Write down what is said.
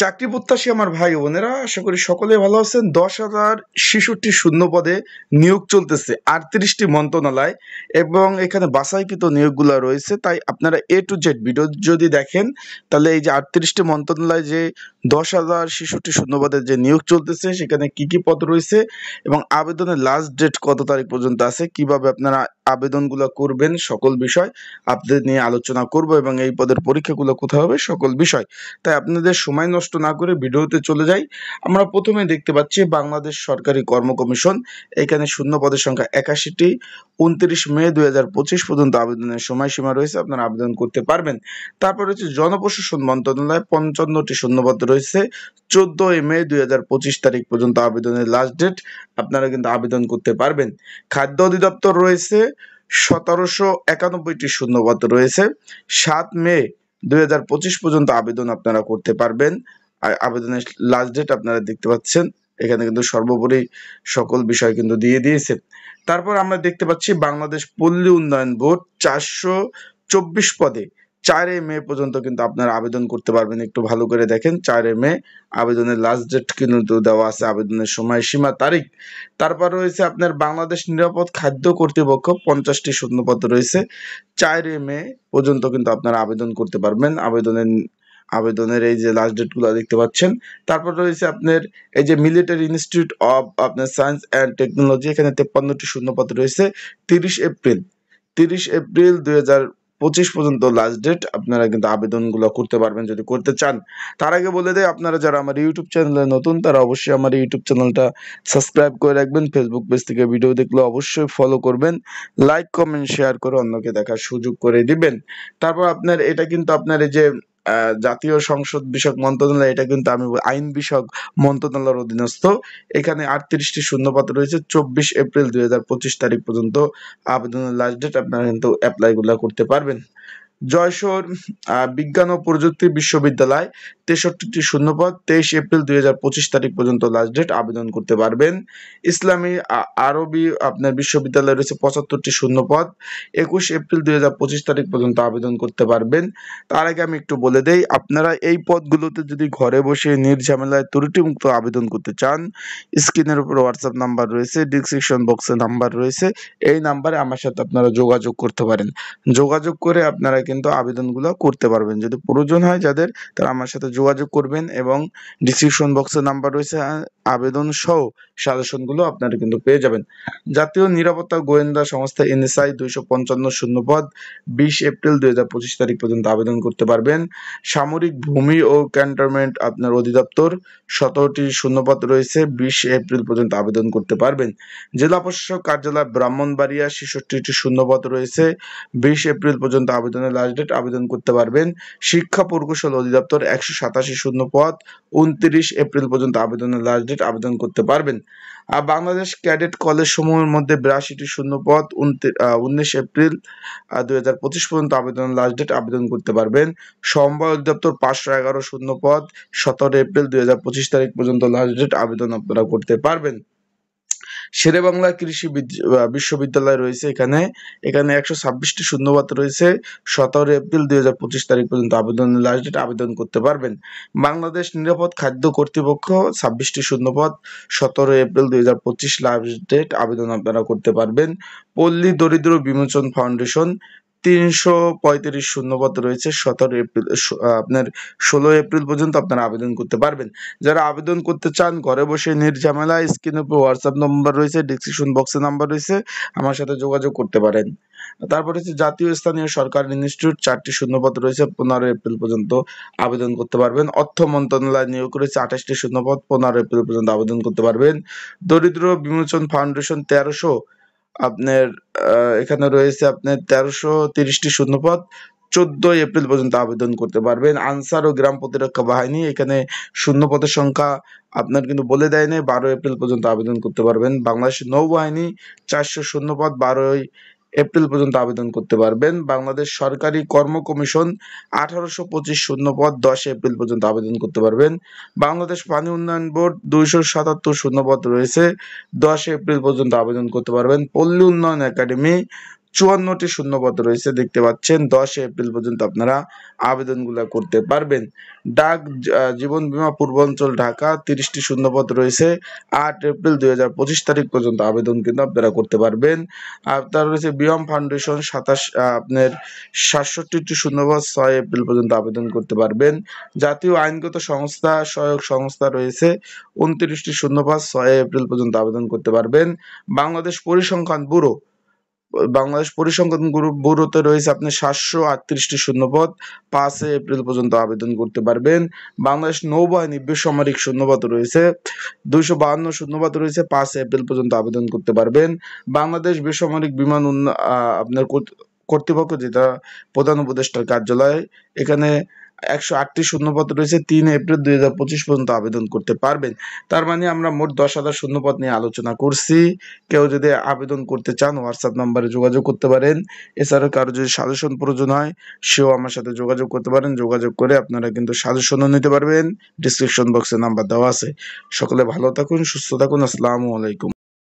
চাকরি প্রত্যাশী আমার ভাই বোনেরা, আশা করি সকলে ভালো আছেন। 10,066 শূন্য পদে নিয়োগ চলতেছে 38টি মন্ত্রণালয় এবং এখানে বাছাইকৃত নিয়োগগুলো রয়েছে। তাই আপনারা এ টু জেড ভিডিও যদি দেখেন, তাহলে এই যে 38টি মন্ত্রণালয় যে 10,066 শূন্য পদে যে নিয়োগ চলতেছে, সেখানে কি কি পদ রয়েছে এবং আবেদনের লাস্ট ডেট কত তারিখ পর্যন্ত আছে, কিভাবে আপনারা আবেদনগুলো করবেন, সকল বিষয় আপনাদের নিয়ে আলোচনা করব এবং এই পদের পরীক্ষাগুলো কোথায় হবে, সকল বিষয়। তাই আপনাদের সময় নষ্ট না করে ভিডিওতে চলে যাই। আমরা প্রথমে দেখতে পাচ্ছি বাংলাদেশ সরকারি কর্ম কমিশন। এখানে শূন্য পদের সংখ্যা 81টি। 29 মে 2025 পর্যন্ত আবেদনের সময়সীমা রয়েছে, আপনারা আবেদন করতে পারবেন। তারপর হচ্ছে জনপ্রশাসন মন্ত্রণালয়, 55টি শূন্যপদ রয়েছে। 14 মে 2025 তারিখ পর্যন্ত আবেদনের লাস্ট ডেট, আপনারা কিন্তু আবেদন করতে পারবেন। খাদ্য অধিদপ্তর রয়েছে, 1791টি শূন্যপদ রয়েছে। 7 মে 2025 পর্যন্ত আবেদন আপনারা করতে পারবেন। আর আবেদনের লাস্ট ডেট আপনারা দেখতে পাচ্ছেন, এখানে কিন্তু সর্বোপরি সকল বিষয় কিন্তু দিয়ে দিয়েছে। তারপর আমরা দেখতে পাচ্ছি বাংলাদেশ পল্লী উন্নয়ন বোর্ড, 424 পদে 4 মে পর্যন্ত কিন্তু আপনারা আবেদন করতে পারবেন। একটু ভালো করে দেখেন, 4 মে আবেদনের লাস্ট ডেট কিন্তু দেওয়া আছে, আবেদনের সময়সীমা তারিখ। তারপর রয়েছে আপনার বাংলাদেশ নিরাপদ খাদ্য কর্তৃপক্ষ, 50টি শূন্যপদ রয়েছে। 4 মে পর্যন্ত কিন্তু আপনারা আবেদন করতে পারবেন। আবেদনের এই যে লাস্ট ডেট গুলো দেখতে পাচ্ছেন। তারপর রয়েছে আপনার এই যে মিলিটারি ইনস্টিটিউট অফ আপনার সায়েন্স অ্যান্ড টেকনোলজি, এখানে 53টি শূন্যপদ রয়েছে। 30 এপ্রিল 2025 পর্যন্ত লাস্ট ডেট, আপনারা কিন্তু আবেদনগুলো করতে পারবেন যদি করতে চান। তার আগে বলে দেয়, আপনারা যারা আমার ইউটিউব চ্যানেলে নতুন, তারা অবশ্যই আমার ইউটিউব চ্যানেলটা সাবস্ক্রাইব করে রাখবেন। ফেসবুক পেজ থেকে ভিডিও দেখলে অবশ্যই ফলো করবেন, লাইক কমেন্ট শেয়ার করে অন্যকে দেখার সুযোগ করে দিবেন। তারপর আপনার এটা কিন্তু আপনার এই যে জাতীয় সংসদ বিষয়ক মন্ত্রণালয়, এটা কিন্তু আমি আইন বিষয়ক মন্ত্রণালয়ের অধীনস্থ। এখানে 38টি শূন্যপদ রয়েছে। 24 এপ্রিল 2025 তারিখ পর্যন্ত আবেদনের লাস্ট ডেট, আপনারা কিন্তু অ্যাপ্লাই গুলা করতে পারবেন। যশোর বিজ্ঞান ও প্রযুক্তি বিশ্ববিদ্যালয়, 63টি শূন্যপদ, 23 এপ্রিল 2025 তারিখ পর্যন্ত লাস্ট ডেট, আবেদন করতে পারবেন। ইসলামী আরবি আপনার বিশ্ববিদ্যালয় রয়েছে, 75টি শূন্যপদ, 21 এপ্রিল 2025 তারিখ পর্যন্ত আবেদন করতে পারবেন। তার আগে আমি একটু বলে দেই, আপনারা এই পদগুলোতে যদি ঘরে বসে নির্ঝামেলায় ত্রুটিমুক্ত আবেদন করতে চান, স্ক্রিনের উপর হোয়াটসঅ্যাপ নাম্বার রয়েছে, ডিসক্রিপশন বক্সে নাম্বার রয়েছে, এই নাম্বারে আমার সাথে আপনারা যোগাযোগ করতে পারেন। যোগাযোগ করে আপনারা কিন্তু আবেদনগুলো করতে পারবেন। যদি প্রয়োজন হয় যাদের, তারা আমার সাথে যোগাযোগ করবেন এবং ডিসক্রিপশন বক্সে নাম্বার রয়েছে, আবেদন সহ সাজেশনগুলো আপনারা কিন্তু পেয়ে যাবেন। জাতীয় নিরাপত্তা গোয়েন্দা সংস্থা এনএসআই, 255 শূন্যপদ, 20 এপ্রিল 2025 তারিখ পর্যন্ত আবেদন করতে পারবেন। সামরিক ভূমি ও ক্যান্টনমেন্ট আপনার অধিদপ্তর, 17টি শূন্যপদ রয়েছে, 20 এপ্রিল পর্যন্ত আবেদন করতে পারবেন। জেলা প্রশাসক কার্যালয় ব্রাহ্মণবাড়িয়া, 66টি শূন্যপদ রয়েছে, 20 এপ্রিল পর্যন্ত আবেদনের লাস্ট ডেট, আবেদন করতে পারবেন। শিক্ষা প্রকৌশল অধিদপ্তর, 187 শূন্যপদ, 29 এপ্রিল পর্যন্ত আবেদনের লাস্ট ডেট, আবেদন করতে পারবেন। আর বাংলাদেশ ক্যাডেট কলেজ সমূহের মধ্যে 82টি শূন্যপদ, 19 এপ্রিল 2025 পর্যন্ত আবেদনের লাস্ট ডেট, আবেদন করতে পারবেন। সমবায় অধিদপ্তর, 511 শূন্যপদ, 17 এপ্রিল 2025 তারিখ পর্যন্ত লাস্ট ডেট, আবেদন আপনারা করতে পারবেন। শেরেবাংলা কৃষি বিশ্ববিদ্যালয় রয়েছে, এখানে 126টি শূন্যপদ রয়েছে। 17 এপ্রিল 2025 তারিখ পর্যন্ত আবেদনের লাস্ট ডেট, আবেদন করতে পারবেন। বাংলাদেশ নিরাপদ খাদ্য কর্তৃপক্ষ, 26টি শূন্যপদ, 17 এপ্রিল 2025 লাস্ট ডেট, আবেদন আপনারা করতে পারবেন। পল্লী দরিদ্র বিমোচন ফাউন্ডেশন, 335 শূন্যপদ রয়েছে। 17 এপ্রিল আপনার 16 এপ্রিল পর্যন্ত আপনারা আবেদন করতে পারবেন। যারা আবেদন করতে চান ঘরে বসে নির্ঝামেলায়, স্ক্রিনের উপর হোয়াটসঅ্যাপ নম্বর রয়েছে, ডিসক্রিপশন বক্সে নাম্বার রয়েছে, আমার সাথে যোগাযোগ করতে পারেন। তারপর হচ্ছে জাতীয় স্থানীয় সরকার ইনস্টিটিউট, 4টি শূন্যপদ রয়েছে, 15 এপ্রিল পর্যন্ত আবেদন করতে পারবেন। অর্থ মন্ত্রণালয় নিয়োগ করেছে, 28টি শূন্যপদ, 15 এপ্রিল পর্যন্ত আবেদন করতে পারবেন। দরিদ্র বিমোচন ফাউন্ডেশন, 1300 আপনার এখানে রয়েছে আপনার 1330টি শূন্যপদ, 14 এপ্রিল পর্যন্ত আবেদন করতে পারবেন। আনসার ও গ্রাম প্রতিরক্ষা বাহিনী, এখানে শূন্যপদের সংখ্যা আপনার কিন্তু বলে দেয় নাই, 12 এপ্রিল পর্যন্ত আবেদন করতে পারবেন। বাংলাদেশ নৌবাহিনী, 400 শূন্যপদ, 12 এপ্রিল পর্যন্ত আবেদন করতে পারবেন। বাংলাদেশ সরকারি কর্ম কমিশন, 1825 শূন্যপদ, 10 এপ্রিল পর্যন্ত আবেদন করতে পারবেন। বাংলাদেশ পানি উন্নয়ন বোর্ড, 277 শূন্যপদ রয়েছে, 10 এপ্রিল পর্যন্ত আবেদন করতে পারবেন। পল্লী উন্নয়ন একাডেমি, 54টি শূন্যপদ রয়েছে দেখতে পাচ্ছেন। 10 এপ্রিল পর্যন্ত আপনারা আবেদনগুলো করতে পারবেন। ডাক জীবন বীমা পূর্বাঞ্চল ঢাকা 30টি শূন্যপদ রয়েছে। 8 এপ্রিল 2025 তারিখ পর্যন্ত আবেদন কিন্তু আপনারা করতে পারবেন। আর তার রয়েছে বিয়ম ফাউন্ডেশন 67টি শূন্যপদ 6 এপ্রিল পর্যন্ত আবেদন করতে পারবেন। জাতীয় আইনগত সংস্থা সহায়ক সংস্থা রয়েছে 29টি শূন্যপদ 6 এপ্রিল পর্যন্ত আবেদন করতে পারবেন। বাংলাদেশ পরিসংখ্যান ব্যুরোতে রয়েছে আপনি 738টি শূন্যপদ 5 এপ্রিল পর্যন্ত আবেদন করতে পারবেন। বাংলাদেশ নৌবাহিনী বেসামরিক শূন্যপদ রয়েছে 252 শূন্যপদ রয়েছে 5 এপ্রিল পর্যন্ত আবেদন করতে পারবেন। বাংলাদেশ বেসামরিক বিমান আপনার কর্তৃপক্ষ যেটা প্রধান উপদেষ্টার কার্যালয়, এখানে 108টি শূন্যপদ রয়েছে 3 এপ্রিল 2025 পর্যন্ত আবেদন করতে পারবেন। তার মানে আমরা মোট 10,000 শূন্যপদ নিয়ে আলোচনা করছি। কেউ যদি আবেদন করতে চান হোয়াটসঅ্যাপ নাম্বারে যোগাযোগ করতে পারেন। এছাড়া কারো যদি সাজেশন প্রয়োজন হয় সেও আমার সাথে যোগাযোগ করতে পারেন। যোগাযোগ করে আপনারা কিন্তু সাজেশনও নিতে পারবেন। ডিসক্রিপশন বক্সে নাম্বার দেওয়া আছে। সকলে ভালো থাকুন, সুস্থ থাকুন। আসসালামু আলাইকুম।